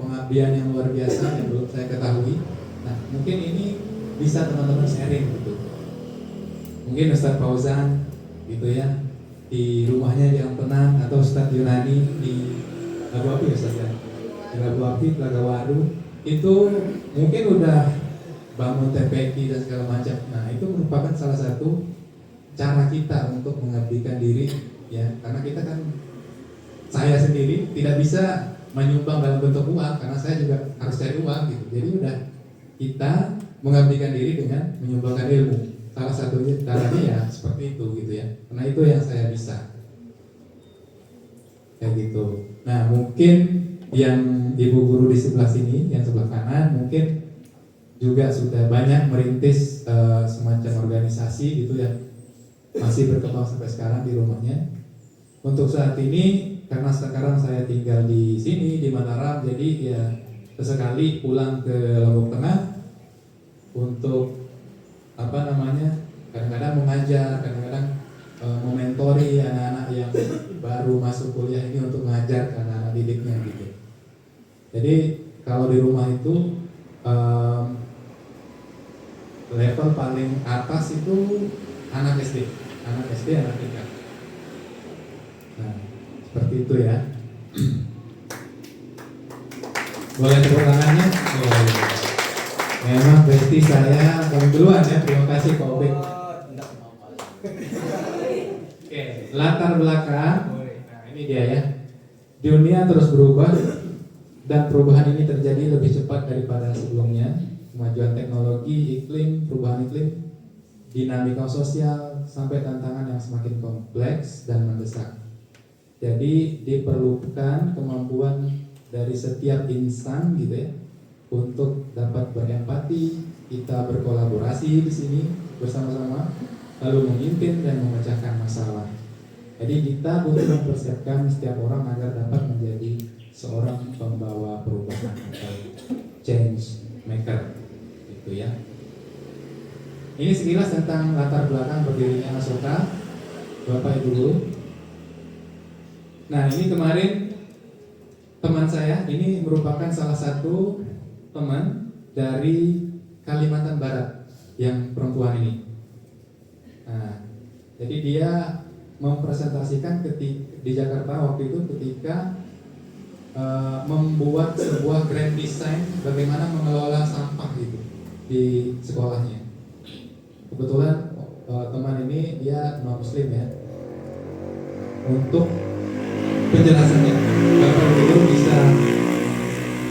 pengabdian yang luar biasa yang belum saya ketahui. Nah, mungkin ini bisa teman-teman sharing gitu. Mungkin Ustadz Fauzan gitu ya di rumahnya yang tenang, atau Ustadz Yunani di Labu Api Ustadz ya, di Labu Api, Telaga Waru itu mungkin udah bangun TPQ dan segala macam. Nah, itu merupakan salah satu cara kita untuk mengabdikan diri ya, karena kita kan, saya sendiri tidak bisa menyumbang dalam bentuk uang karena saya juga harus cari uang gitu. Jadi udah kita mengabdikan diri dengan menyumbangkan ilmu. Salah satunya caranya ya seperti itu gitu ya. Karena itu yang saya bisa. Kayak gitu. Nah, mungkin yang ibu guru di sebelah sini, yang sebelah kanan mungkin juga sudah banyak merintis semacam organisasi gitu ya. Masih berkembang sampai sekarang di rumahnya. Untuk saat ini karena sekarang saya tinggal di sini di Mataram, jadi ya sesekali pulang ke Lombok Tengah untuk kadang-kadang mengajar, kadang-kadang mementori anak-anak yang baru masuk kuliah ini untuk mengajar ke anak-anak didiknya gitu. Jadi kalau di rumah itu level paling atas itu anak SD, anak TK. Nah, seperti itu ya. Boleh tepuk tangannya? Memang berarti saya paling duluan ya. Terima kasih Pak Obek. Oke, latar belakang. Nah, ini dia ya. Dunia terus berubah dan perubahan ini terjadi lebih cepat daripada sebelumnya. Kemajuan teknologi, iklim, perubahan iklim, dinamika sosial, sampai tantangan yang semakin kompleks dan mendesak. Jadi diperlukan kemampuan dari setiap insan gitu ya untuk dapat berempati, kita berkolaborasi di sini bersama-sama, lalu memimpin dan memecahkan masalah. Jadi kita butuh mempersiapkan setiap orang agar dapat menjadi seorang pembawa perubahan atau change maker, gitu ya. Ini sekilas tentang latar belakang berdirinya Asoka, Bapak Ibu Guru. Nah, ini kemarin teman saya, ini merupakan salah satu teman dari Kalimantan Barat yang perempuan ini. Nah, jadi dia mempresentasikan di Jakarta waktu itu ketika membuat sebuah grand design bagaimana mengelola sampah gitu di sekolahnya. Kebetulan teman ini dia non muslim ya. Untuk penjelasannya Bapak Guru bisa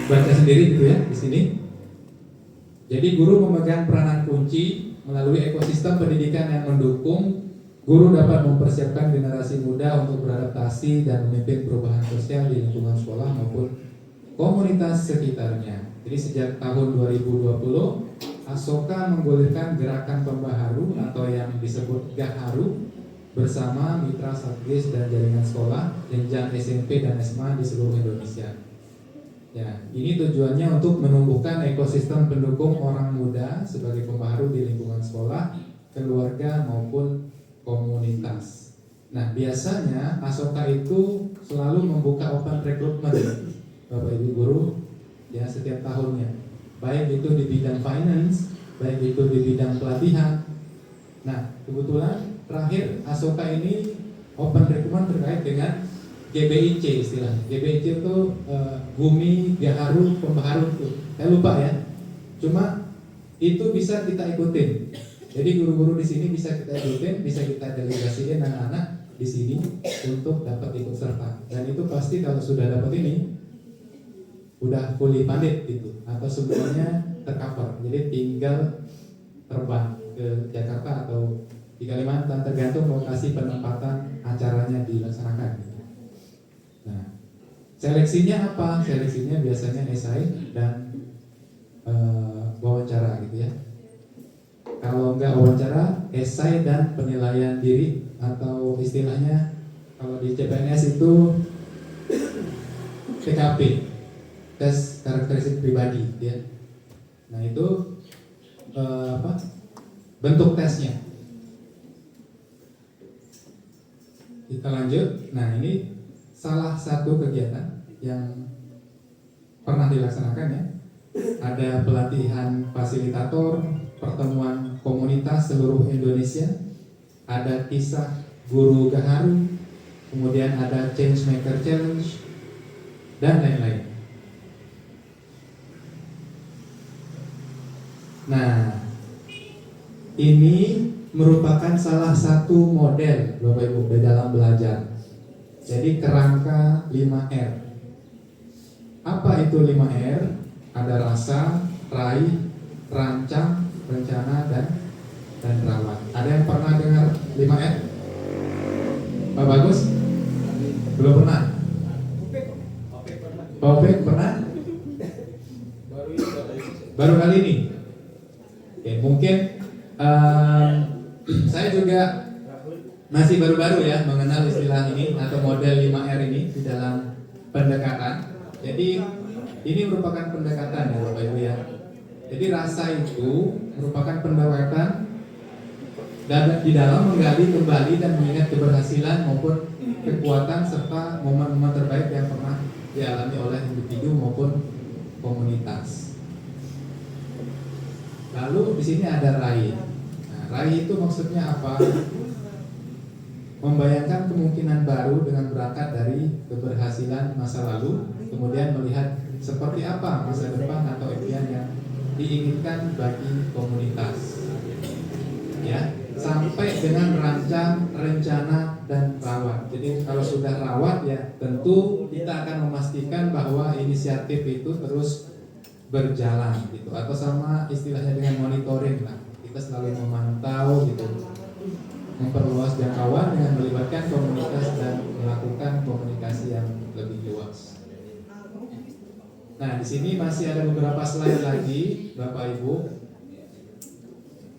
baca sendiri gitu ya di sini. Jadi guru memegang peranan kunci melalui ekosistem pendidikan yang mendukung. Guru dapat mempersiapkan generasi muda untuk beradaptasi dan memimpin perubahan sosial di lingkungan sekolah maupun komunitas sekitarnya. Jadi sejak tahun 2020, Asoka menggulirkan gerakan pembaharu atau yang disebut Gaharu bersama mitra satgas dan jaringan sekolah jenjang SMP dan SMA di seluruh Indonesia. Ya, ini tujuannya untuk menumbuhkan ekosistem pendukung orang muda sebagai pembaharu di lingkungan sekolah, keluarga maupun komunitas. Nah, biasanya Asoka itu selalu membuka open recruitment Bapak Ibu Guru ya setiap tahunnya. Baik itu di bidang finance, baik itu di bidang pelatihan. Nah, kebetulan terakhir Asoka ini open recruitment terkait dengan GBIC istilahnya. GBIC itu Bumi Gaharu Pembaharu itu. Saya lupa ya. Cuma itu bisa kita ikutin. Jadi guru-guru di sini bisa kita ikutin, bisa kita delegasiin anak-anak di sini untuk dapat ikut serta. Dan itu pasti kalau sudah dapat ini udah fully funded gitu atau semuanya tercover. Jadi tinggal terbang ke Jakarta atau di Kalimantan tergantung lokasi penempatan acaranya dilaksanakan. Nah, seleksinya apa? Seleksinya biasanya esai dan wawancara gitu ya. Kalau enggak wawancara, esai dan penilaian diri atau istilahnya kalau di CPNS itu TKP, tes karakteristik pribadi ya. Nah, itu bentuk tesnya. Kita lanjut. Nah, ini salah satu kegiatan yang pernah dilaksanakan ya. Ada pelatihan fasilitator, pertemuan komunitas seluruh Indonesia, ada kisah guru Gaharu, kemudian ada Change Maker Challenge, dan lain-lain. Nah, ini merupakan salah satu model Bapak Ibu di dalam belajar. Jadi kerangka 5R. Apa itu 5R? Ada rasa, raih, rancang, rencana, dan rawat. Ada yang pernah dengar 5R? Pak Bagus? Belum pernah? Pak Opek pernah? Baru kali ini? Oke, mungkin saya juga masih baru-baru ya mengenal istilah ini atau model 5R ini di dalam pendekatan. Jadi ini merupakan pendekatan ya Bapak Ibu ya. Jadi rasa itu merupakan pendekatan dan di dalam menggali kembali dan mengingat keberhasilan maupun kekuatan serta momen-momen terbaik yang pernah dialami oleh individu maupun komunitas. Lalu di sini ada raih. Nah, raih itu maksudnya apa? Membayangkan kemungkinan baru dengan berangkat dari keberhasilan masa lalu, kemudian melihat seperti apa masa depan atau impian yang diinginkan bagi komunitas. Ya, sampai dengan rancang, rencana, dan rawat. Jadi kalau sudah rawat ya tentu kita akan memastikan bahwa inisiatif itu terus berjalan gitu, atau sama istilahnya dengan monitoring lah. Kita selalu memantau gitu, memperluas jangkauan dengan melibatkan komunitas dan melakukan komunikasi yang lebih luas. Nah, di sini masih ada beberapa slide lagi, Bapak Ibu.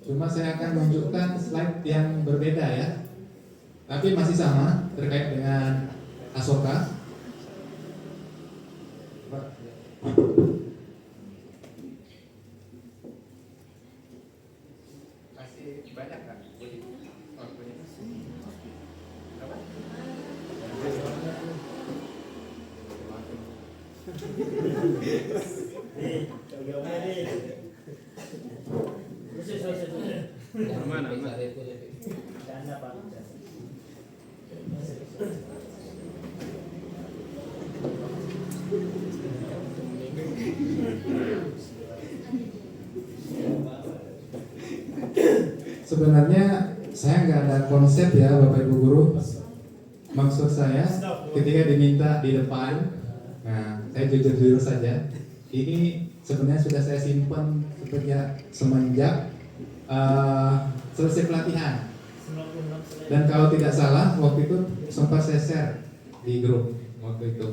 Cuma saya akan menunjukkan slide yang berbeda ya, tapi masih sama terkait dengan Asoka. Masih banyak kan? Mana? Sebenarnya saya nggak ada konsep ya Bapak Ibu Guru. Maksud saya ketika diminta di depan, nah saya jujur saja, ini sebenarnya sudah saya simpan semenjak selesai pelatihan. Dan kalau tidak salah waktu itu sempat saya share di grup waktu itu.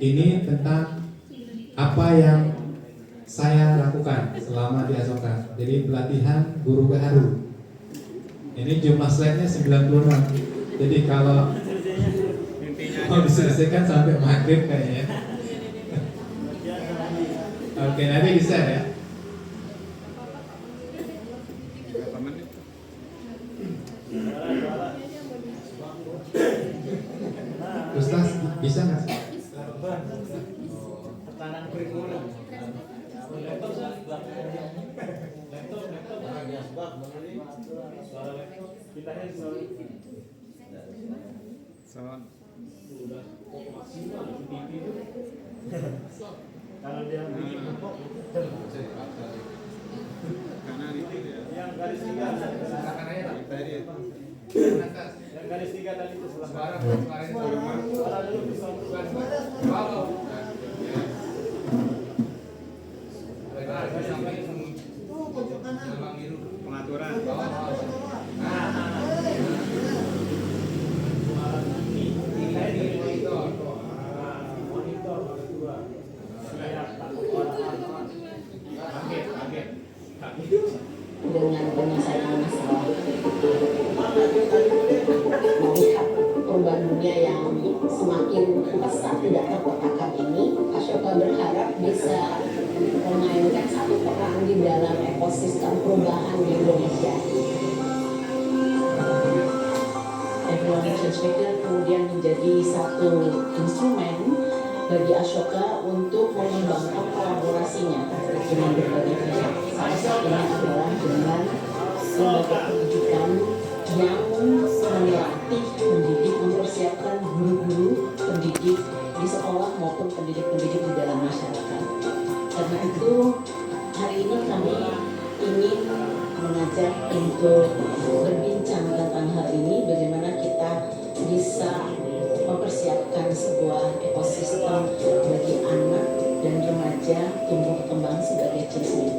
Ini tentang apa yang saya lakukan selama di Asoka. Jadi pelatihan guru baru. Ini jumlah slide-nya 96. Jadi kalau mau diselesaikan sampai maghrib kayaknya. Oke, nanti di-share ya. Ustaz, bisa nggak sih? Tekanan kurikulum. Kalau dia bikin pupuk, yang garis tiga, yang garis tiga tadi itu sebelah dulu bisa Pengaturan. Dengan penyelesaian masalah melihat perubahan dunia yang semakin pesat tidak terkotakkan ini, Ashoka berharap bisa memainkan satu peran di dalam ekosistem perubahan di Indonesia. Evolution Speaker kemudian menjadi satu instrumen bagi Ashoka untuk mengembangkan kolaborasinya dengan berbagai pihak. Salah satunya adalah dengan lembaga pendidikan yang melatih, mendidik, mempersiapkan guru-guru pendidik di sekolah maupun pendidik-pendidik di dalam masyarakat. Karena itu hari ini kami ingin mengajak untuk berbincang tentang hal ini, bagaimana kita bisa mempersiapkan sebuah ekosistem bagi anak dan remaja tumbuh kembang sebagai jenis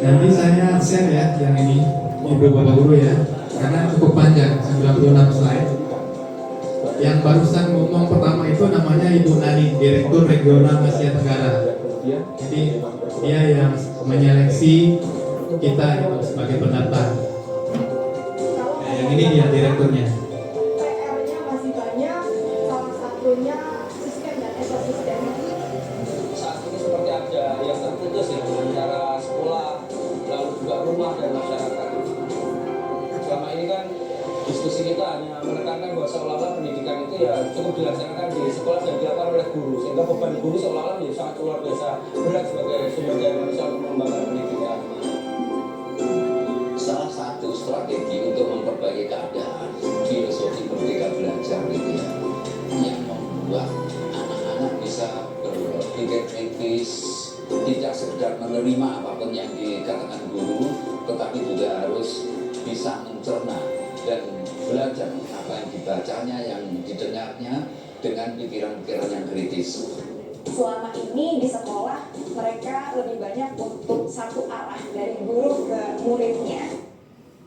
Nanti saya share ya yang ini, Ibu Bapak Guru ya, karena cukup panjang, 96 slide. Yang barusan ngomong pertama itu namanya Ibu Nani, Direktur Regional Asia Tenggara. Jadi dia yang menyeleksi kita gitu, sebagai pendaftar. Yang ini dia direkturnya. PR-nya masih banyak, salah satunya sistem dan ekosistem. Saat ini seperti ada yang terputus ya antara sekolah, lalu juga rumah dan masyarakat. Selama ini kan diskusi kita hanya menekankan bahwa seolah-olah pendidikan itu ya cukup dilaksanakan di sekolah dan dilakukan oleh guru, sehingga beban guru seolah-olah menjadi sangat luar biasa berat sebagai sumber daya manusia untuk mengembangkan pendidikan. Salah satu strategi untuk memperbaiki keadaan filosofi merdeka belajar itu ya, yang membuat anak-anak bisa berpikir kritis, tidak sekedar menerima apapun yang dikatakan guru, tetapi juga harus bisa mencerna dan belajar apa yang dibacanya, yang didengarnya dengan pikiran-pikiran yang kritis. Selama ini di sekolah mereka lebih banyak untuk satu arah dari guru ke muridnya.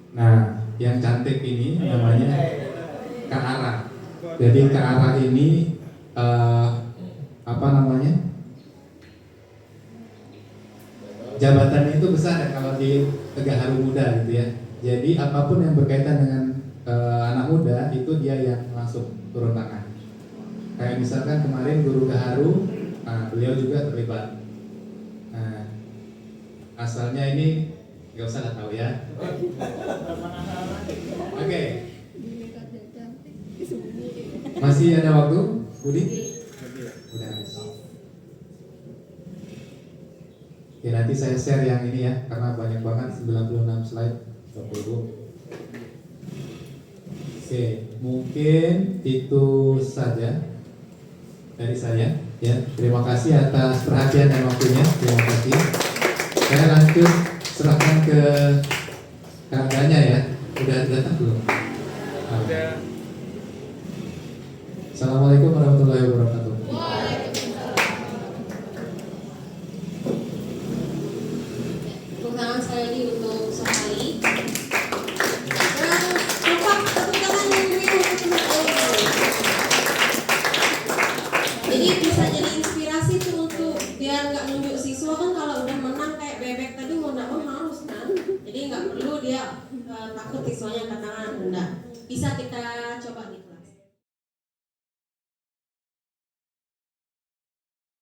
Nah, yang cantik ini namanya ke arah. Jadi ke arah ini apa namanya? Jabatannya itu besar ya kalau di Tegak Haru Muda gitu ya. Jadi apapun yang berkaitan dengan anak muda itu dia yang langsung turun tangan. Kayak misalkan kemarin Guru Gaharu, beliau juga terlibat. Nah, asalnya ini nggak usah lah tahu ya. Oke. Masih ada waktu, Budi? Udah habis. Oke, nanti saya share yang ini ya, karena banyak banget 96 slide. Bapak Ibu. Oke, mungkin itu saja dari saya. Ya, terima kasih atas perhatian dan waktunya. Terima kasih. Saya lanjut serahkan ke kakaknya ya. Udah datang belum? Assalamualaikum warahmatullahi wabarakatuh. Tepuk tangan sekali lagi untuk Sohali. Dan lupa tepuk tangan yang beri untuk Sohali. Jadi bisa jadi inspirasi tuh untuk biar nggak nunjuk siswa kan kalau udah menang kayak bebek tadi mau nggak mau harus kan. Jadi nggak perlu dia takut siswanya angkat tangan, enggak. Bisa kita coba gitu.